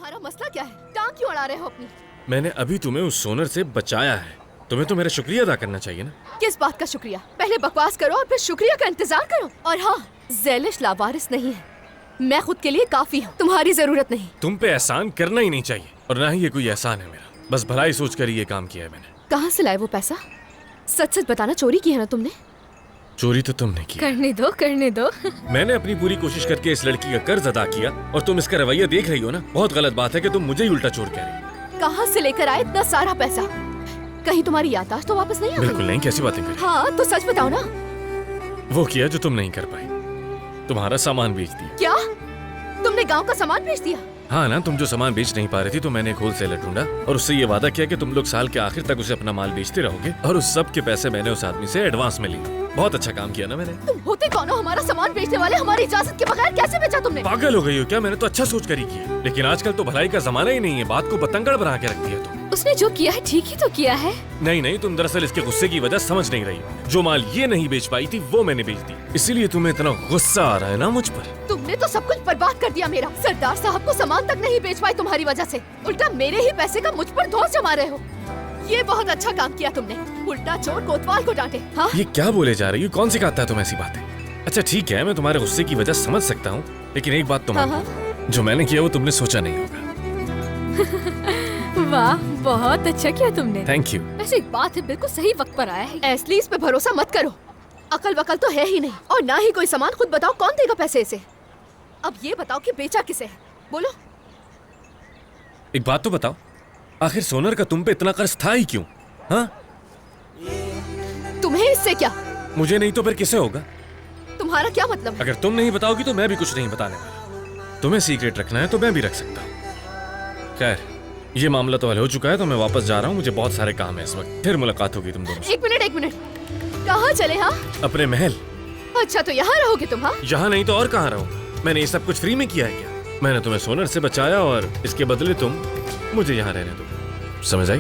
तुम्हारा मसला क्या है? टांग क्यों अड़ा रहे हो अपनी? मैंने अभी तुम्हें उस सोनर से बचाया है। तुम्हें तो मेरा शुक्रिया अदा करना चाहिए ना। किस बात का शुक्रिया? पहले बकवास करो और फिर शुक्रिया का इंतजार करो। और हाँ, ज़ैलिश लावारिस नहीं है। मैं खुद के लिए काफी हूँ, तुम्हारी जरूरत नहीं। तुम पे एहसान करना ही नहीं चाहिए और ना ही ये कोई एहसान है मेरा। बस भलाई सोच कर ही ये काम किया है मैंने। कहाँ से लाए वो पैसा? सच सच बताना, चोरी की है ना तुमने? चोरी तो तुमने की। करने दो। मैंने अपनी पूरी कोशिश करके इस लड़की का कर्ज अदा किया और तुम इसका रवैया देख रही हो ना। बहुत गलत बात है कि तुम मुझे ही उल्टा चोर कह रही हो। कहाँ से लेकर आए इतना सारा पैसा? कहीं तुम्हारी याददाश्त तो वापस नहीं आ गई? बिल्कुल नहीं, कैसी बातें कर रही हो? हाँ तो सच बताओ ना। वो किया जो तुम नहीं कर पाई, तुम्हारा सामान बेच दिया। क्या? तुमने गांव का सामान बेच दिया? हाँ ना, तुम जो सामान बेच नहीं पा रही थी तो मैंने एक होलसेलर ढूंढा और उससे ये वादा किया कि तुम लोग साल के आखिर तक उसे अपना माल बेचते रहोगे और उस सब के पैसे मैंने उस आदमी से एडवांस में लिए। बहुत अच्छा काम किया ना मैंने। तुम होते कौन हो हमारा सामान बेचने वाले? हमारी इजाजत के बगैर कैसे बेचा तुमने? पागल हो गई हो क्या? मैंने तो अच्छा सोच कर ही किया, लेकिन आजकल तो भलाई का जमाना ही नहीं है। बात को बतंगड़ बना के रख दिया तुम। उसने जो किया है ठीक ही तो किया है। नहीं, तुम दरअसल इसके गुस्से की वजह समझ नहीं रही हो। जो माल ये नहीं बेच पाई थी वो मैंने बेच दी, इसीलिए तुम्हें इतना गुस्सा आ रहा है ना मुझ पर। तुमने तो सब कुछ बर्बाद कर दिया मेरा। सरदार साहब को सामान तक नहीं बेच पाई तुम्हारी वजह से। उल्टा मेरे ही पैसे का मुझ पर धौंस जमा रहे हो। ये बहुत अच्छा काम किया तुमने। उल्टा चोर कोतवाल को डांटे। हाँ? ये क्या बोले जा रही हो? कौन सिखाता है तुम ऐसी बातें? अच्छा ठीक है, मैं तुम्हारे गुस्से की वजह समझ सकता हूँ, लेकिन एक बात तो मान, जो मैंने किया वो तुमने सोचा नहीं होगा। वाह, बहुत अच्छा किया तुमने। Thank you. वैसे एक बात है, बिल्कुल सही वक्त पर आया है। ऐसली इस पे भरोसा मत करो। अकल वकल तो है ही नहीं और ना ही कोई सामान। खुद बताओ कौन देगा पैसे इसे? अब ये बताओ कि बेचा किसे है? बोलो। एक बात तो बताओ, आखिर सोनर का तुम पे इतना कर्ज था ही क्यों? हाँ? तुम्हें इससे क्या? मुझे नहीं तो फिर किसे होगा? तुम्हारा क्या मतलब है? अगर तुम नहीं बताओगी तो मैं भी कुछ नहीं बताने वाला। तुम्हें सीक्रेट रखना है तो मैं भी रख सकता हूँ। खैर, ये मामला तो हल हो चुका है तो मैं वापस जा रहा हूँ। मुझे बहुत सारे काम है इस वक्त। फिर मुलाकात होगी तुम दोनों से। एक मिनट। कहाँ चले? हाँ, अपने महल। अच्छा तो यहाँ रहोगे तुम? हाँ, यहाँ नहीं तो और कहाँ रहूंगा? मैंने ये सब कुछ फ्री में किया है क्या? मैंने तुम्हें सोनर से बचाया और इसके बदले तुम मुझे यहाँ रहने दो। समझ आई?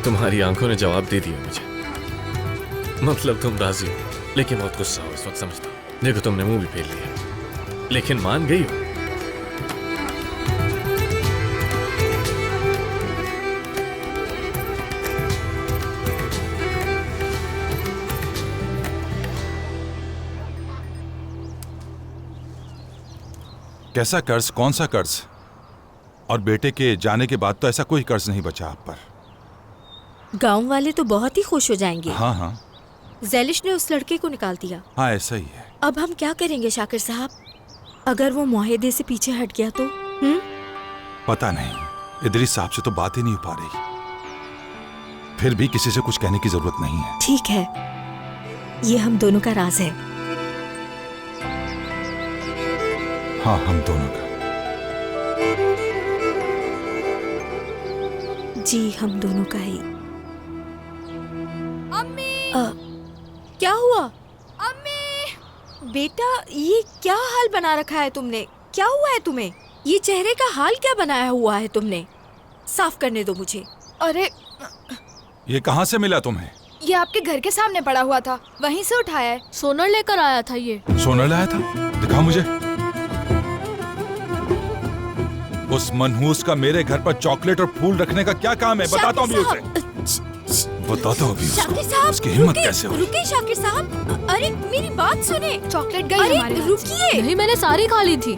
तुम्हारी आंखों ने जवाब दे दिया मुझे। मतलब तुम राजी हो, लेकिन बहुत गुस्सा हो इस वक्त, समझता हूँ। देखो तुमने मुंह भी फेर लिया, लेकिन मान गई हो। कैसा कर्ज? कौन सा कर्ज? और बेटे के जाने के बाद तो ऐसा कोई कर्ज नहीं बचा आप पर। गांव वाले तो बहुत ही खुश हो जाएंगे। हाँ। ज़ैलिश ने उस लड़के को निकाल दिया। हाँ, ऐसा ही है। अब हम क्या करेंगे शाकिर साहब? अगर वो मुआहदे से पीछे हट गया तो? पता नहीं, इदरीस साहब से तो बात ही नहीं हो पा रही। फिर भी किसी से कुछ कहने की जरूरत नहीं है। ठीक है, ये हम दोनों का राज है। हाँ, हम दोनों का। जी, हम दोनों का ही। अम्मी! क्या हुआ? अम्मी! बेटा, ये क्या हाल बना रखा है तुमने? क्या हुआ है तुम्हें? ये चेहरे का हाल क्या बनाया हुआ है तुमने? साफ करने दो मुझे। अरे, ये कहाँ से मिला तुम्हें? ये आपके घर के सामने पड़ा हुआ था, वहीं से उठाया है। सोनर लेकर आया था ये। सोनर लाया था? दिखा मुझे। उस मनहूस का मेरे घर पर चॉकलेट और फूल रखने का क्या काम है? बताता हूँ भी उसे। बताता हूँ भी शाकिर साहब, उसकी हिम्मत कैसे हुई? रुकिए शाकिर साहब, अरे मेरी बात सुने। चॉकलेट गई अरे हमारे हाथ से। रुकिए। नहीं, मैंने सारी खा ली थी।